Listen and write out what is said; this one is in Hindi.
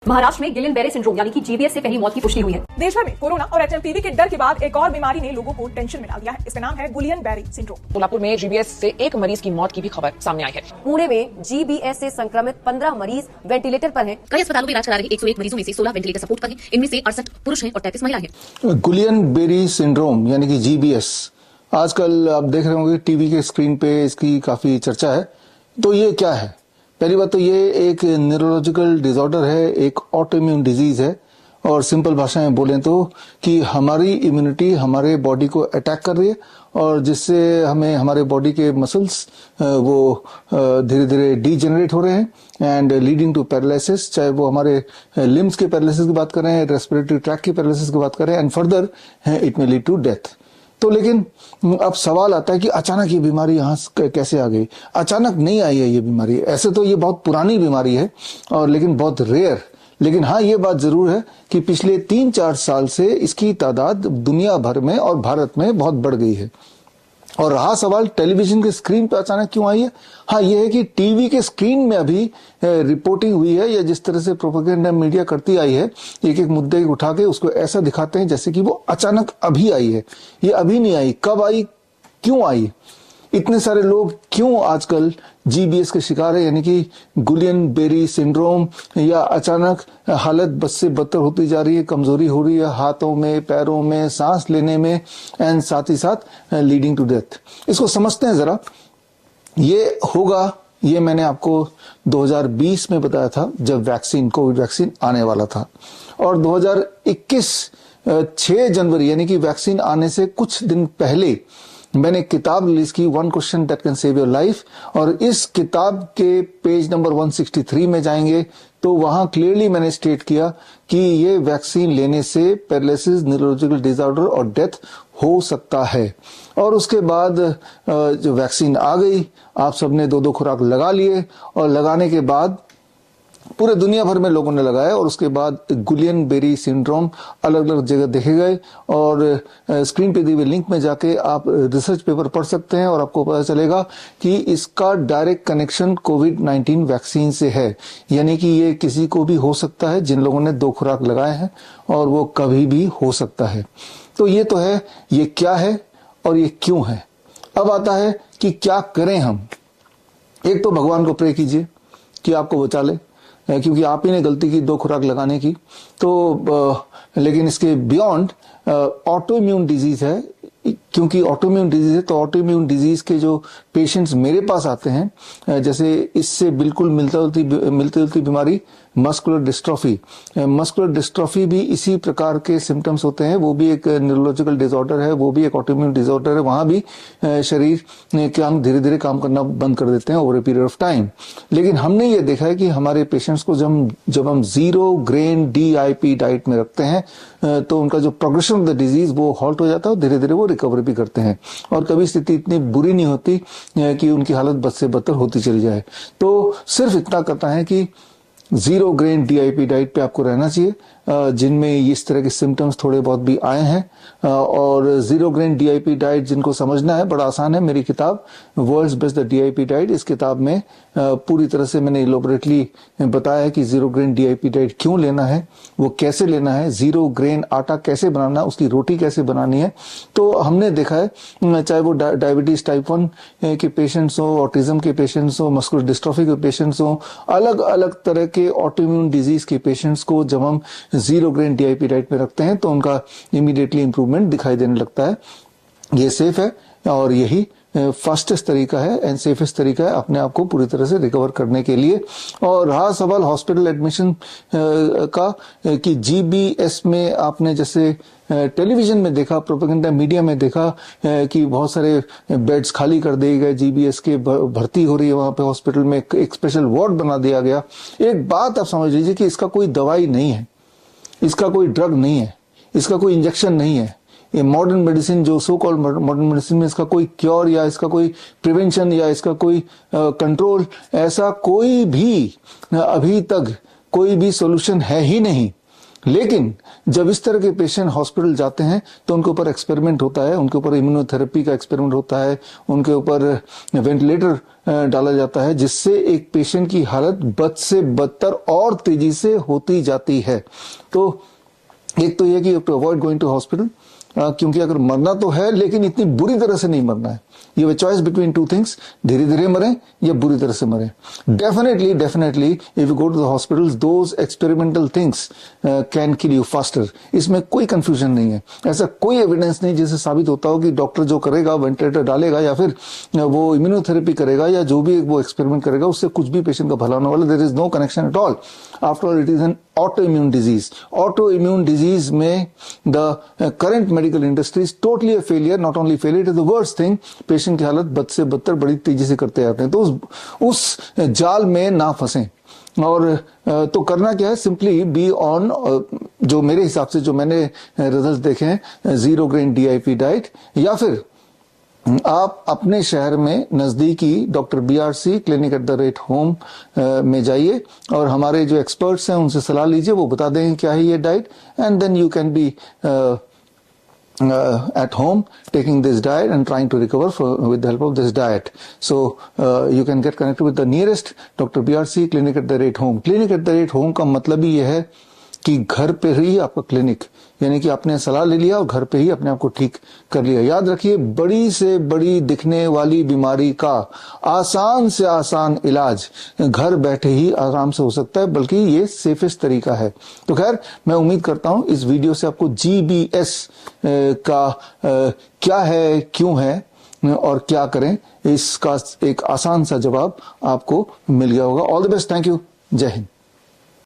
महाराष्ट्र में गिलियन बेरे सिंड्रोम यानी कि जीबीएस से पहली मौत की पुष्टि हुई है। देश भर में कोरोना और एचएमपीवी के डर के बाद एक और बीमारी ने लोगों को टेंशन में डाल दिया है। इसका नाम है गुलियन बेरे सिंड्रोम। सोलापुर में जीबीएस से एक मरीज की मौत की भी खबर सामने आई है। पुणे में जीबीएस से संक्रमित 15 मरीज वेंटिलेटर पर हैं। कई अस्पतालों में इलाज करा रहे 101 मरीजों में से 16 वेंटिलेटर सपोर्ट पर हैं। इनमें से 68 पुरुष हैं और 33 महिला हैं। गुलियन बेरी सिंड्रोम यानी कि जीबीएस, आजकल आप देख रहे होंगे टीवी के स्क्रीन पे इसकी काफी चर्चा है। तो ये क्या है? पहली बात तो ये एक न्यूरोलॉजिकल डिसऑर्डर है, एक ऑटोइम्यून डिजीज है, और सिंपल भाषा में बोलें तो कि हमारी इम्यूनिटी हमारे बॉडी को अटैक कर रही है और जिससे हमें हमारे बॉडी के मसल्स वो धीरे धीरे डीजेनरेट हो रहे हैं एंड लीडिंग टू पैरालिसिस, चाहे वो हमारे लिम्स के पैरालिसिस की बात करें, रेस्पिरेटरी ट्रैक की पैरालिसिस की बात करें, and further it may lead to death. तो लेकिन अब सवाल आता है कि अचानक ये बीमारी यहाँ कैसे आ गई? अचानक नहीं आई है ये बीमारी, ऐसे तो ये बहुत पुरानी बीमारी है और लेकिन बहुत रेयर। लेकिन हाँ, ये बात जरूर है कि पिछले 3-4 साल से इसकी तादाद दुनिया भर में और भारत में बहुत बढ़ गई है। और रहा सवाल टेलीविजन के स्क्रीन पर अचानक क्यों आई है? हाँ, ये है कि टीवी के स्क्रीन में अभी रिपोर्टिंग हुई है या जिस तरह से प्रोपेगेंडा मीडिया करती आई है, एक एक मुद्दे उठा के उसको ऐसा दिखाते हैं जैसे कि वो अचानक अभी आई है। ये अभी नहीं आई, कब आई, क्यों आई? इतने सारे लोग क्यों आजकल जीबीएस के शिकार है, यानी कि गुलियन बेरी सिंड्रोम, या अचानक हालत बद से बदतर होती जा रही है, कमजोरी हो रही है हाथों में, पैरों में, सांस लेने में, एंड साथ ही साथ लीडिंग टू डेथ। इसको समझते हैं जरा। ये होगा, ये मैंने आपको 2020 में बताया था जब वैक्सीन, कोविड वैक्सीन आने वाला था, और 2021 6 जनवरी यानी कि वैक्सीन आने से कुछ दिन पहले मैंने किताब रिलीज की, one question that can save your life, और इस किताब के पेज नंबर 163 में जाएंगे तो वहां क्लियरली मैंने स्टेट किया कि ये वैक्सीन लेने से पैरालिसिस, न्यूरोलॉजिकल डिसऑर्डर और डेथ हो सकता है। और उसके बाद जो वैक्सीन आ गई, आप सबने 2-2 खुराक लगा लिए, और लगाने के बाद पूरे दुनिया भर में लोगों ने लगाया, और उसके बाद गुलियन बेरी सिंड्रोम अलग अलग जगह देखे गए, और स्क्रीन पे दिए हुए लिंक में जाके आप रिसर्च पेपर पढ़ सकते हैं और आपको पता चलेगा कि इसका डायरेक्ट कनेक्शन कोविड-19 वैक्सीन से है। यानी कि ये किसी को भी हो सकता है जिन लोगों ने 2 खुराक लगाए हैं, और वो कभी भी हो सकता है। तो ये तो है, ये क्या है और ये क्यों है। अब आता है कि क्या करें हम। एक तो भगवान को प्रे कीजिए कि आपको बचा ले, क्योंकि आप ही ने गलती की 2 खुराक लगाने की। तो लेकिन इसके बियॉन्ड ऑटो इम्यून डिजीज है, क्योंकि ऑटोइम्यून डिजीज है तो ऑटोइम्यून डिजीज के जो पेशेंट्स मेरे पास आते हैं, जैसे इससे बिल्कुल मिलती जुलती बीमारी मस्कुलर डिस्ट्रॉफी। मस्कुलर डिस्ट्रॉफी भी इसी प्रकार के सिम्टम्स होते हैं, वो भी एक न्यूरोलॉजिकल डिसऑर्डर है, वो भी एक ऑटोइम्यून डिसऑर्डर है। वहां भी शरीर के अंग धीरे धीरे काम करना बंद कर देते हैं over a period of time. लेकिन हमने ये देखा है कि हमारे पेशेंट्स को जब हम 0 ग्रेन DIP डाइट में रखते हैं तो उनका जो प्रोग्रेशन ऑफ द डिजीज वो हॉल्ट हो जाता है और धीरे धीरे वो रिकवर भी करते हैं, और कभी स्थिति इतनी बुरी नहीं होती कि उनकी हालत बद से बदतर होती चली जाए। तो सिर्फ इतना करता है कि 0 ग्रेन DIP डाइट पे आपको रहना चाहिए, जिनमें इस तरह के सिम्टम्स थोड़े बहुत भी आए हैं। और 0 ग्रेन DIP डाइट जिनको समझना है बड़ा आसान है, मेरी किताब world's best the DIP diet, इस किताब में पूरी तरह से मैंने इलोबरेटली बताया है कि 0 ग्रेन DIP डाइट क्यों लेना है, वो कैसे लेना है, 0 ग्रेन आटा कैसे बनाना है, उसकी रोटी कैसे बनानी है। तो हमने देखा है चाहे वो डायबिटीज टाइप 1 के पेशेंट्स हो, ऑटिज्म के पेशेंट्स हो, मस्कुलर डिस्ट्रॉफी के पेशेंट्स हो, अलग अलग तरह के ऑटोइम्यून डिजीज के पेशेंट्स को जब हम 0 ग्रेन DIP डाइट में रखते हैं तो उनका इमीडिएटली इंप्रूवमेंट दिखाई देने लगता है। ये सेफ है और यही फास्टेस्ट तरीका है एंड सेफेस्ट तरीका है अपने आप को पूरी तरह से रिकवर करने के लिए। और रहा सवाल हॉस्पिटल एडमिशन का कि GBS में आपने जैसे टेलीविजन में देखा, प्रोपेगेंडा मीडिया में देखा कि बहुत सारे बेड्स खाली कर दिए गए, GBS के भर्ती हो रही है वहां पे हॉस्पिटल में, एक स्पेशल वार्ड बना दिया गया। एक बात आप समझ लीजिए कि इसका कोई दवाई नहीं है, इसका कोई ड्रग नहीं है, इसका कोई इंजेक्शन नहीं है। ये मॉडर्न मेडिसिन जो सो कॉल्ड मॉडर्न मेडिसिन में इसका कोई क्योर या इसका कोई प्रिवेंशन या इसका कोई कंट्रोल, ऐसा कोई भी अभी तक कोई भी सॉल्यूशन है ही नहीं। लेकिन जब इस तरह के पेशेंट हॉस्पिटल जाते हैं तो उनके ऊपर एक्सपेरिमेंट होता है, उनके ऊपर इम्यूनोथेरेपी का एक्सपेरिमेंट होता है, उनके ऊपर वेंटिलेटर डाला जाता है, जिससे एक पेशेंट की हालत बद से बदतर और तेजी से होती जाती है। तो एक तो यह कि to avoid going to hospital, क्योंकि अगर मरना तो है लेकिन इतनी बुरी तरह से नहीं मरना है। You have a choice between two things, धीरे धीरे मरें या बुरी तरह से मरें। Definitely if you go to the hospitals, those experimental things can kill you faster. इसमें कोई कंफ्यूजन नहीं है, ऐसा कोई एविडेंस नहीं जिससे साबित होता हो कि डॉक्टर जो करेगा, वेंटिलेटर डालेगा या फिर वो इम्यूनोथेरेपी करेगा या जो भी वो एक्सपेरिमेंट करेगा, उससे कुछ भी पेशेंट का भला होने वाला। There is no connection at all. After all it is an autoimmune disease. Autoimmune disease में the current medical industry is totally a failure. Not only failure, it is the worst thing. Patient की हालत बद से बदतर बड़ी तेजी से करते जाते हैं। तो उस जाल में ना फंसें। और तो करना क्या है, सिंपली बी ऑन, जो मेरे हिसाब से जो मैंने रिजल्ट देखे हैं, 0 grain DIP डाइट, या फिर आप अपने शहर में नजदीकी डॉक्टर BRC clinic@home में जाइए और हमारे जो एक्सपर्ट्स हैं उनसे सलाह लीजिए, वो बता देंगे क्या है ये diet, and then you can be at home taking this diet and trying to recover with the help of this diet. So you can get connected with the nearest Dr. BRC clinic@home. Clinic@home का मतलब ही यह है कि घर पे ही आपका क्लिनिक, यानी कि आपने सलाह ले लिया और घर पे ही अपने आप को ठीक कर लिया। याद रखिए, बड़ी से बड़ी दिखने वाली बीमारी का आसान से आसान इलाज घर बैठे ही आराम से हो सकता है, बल्कि ये सेफेस्ट तरीका है। तो खैर, मैं उम्मीद करता हूं इस वीडियो से आपको GBS का क्या है, क्यों है और क्या करें, इसका एक आसान सा जवाब आपको मिल गया होगा। All the best, thank you, जय हिंद।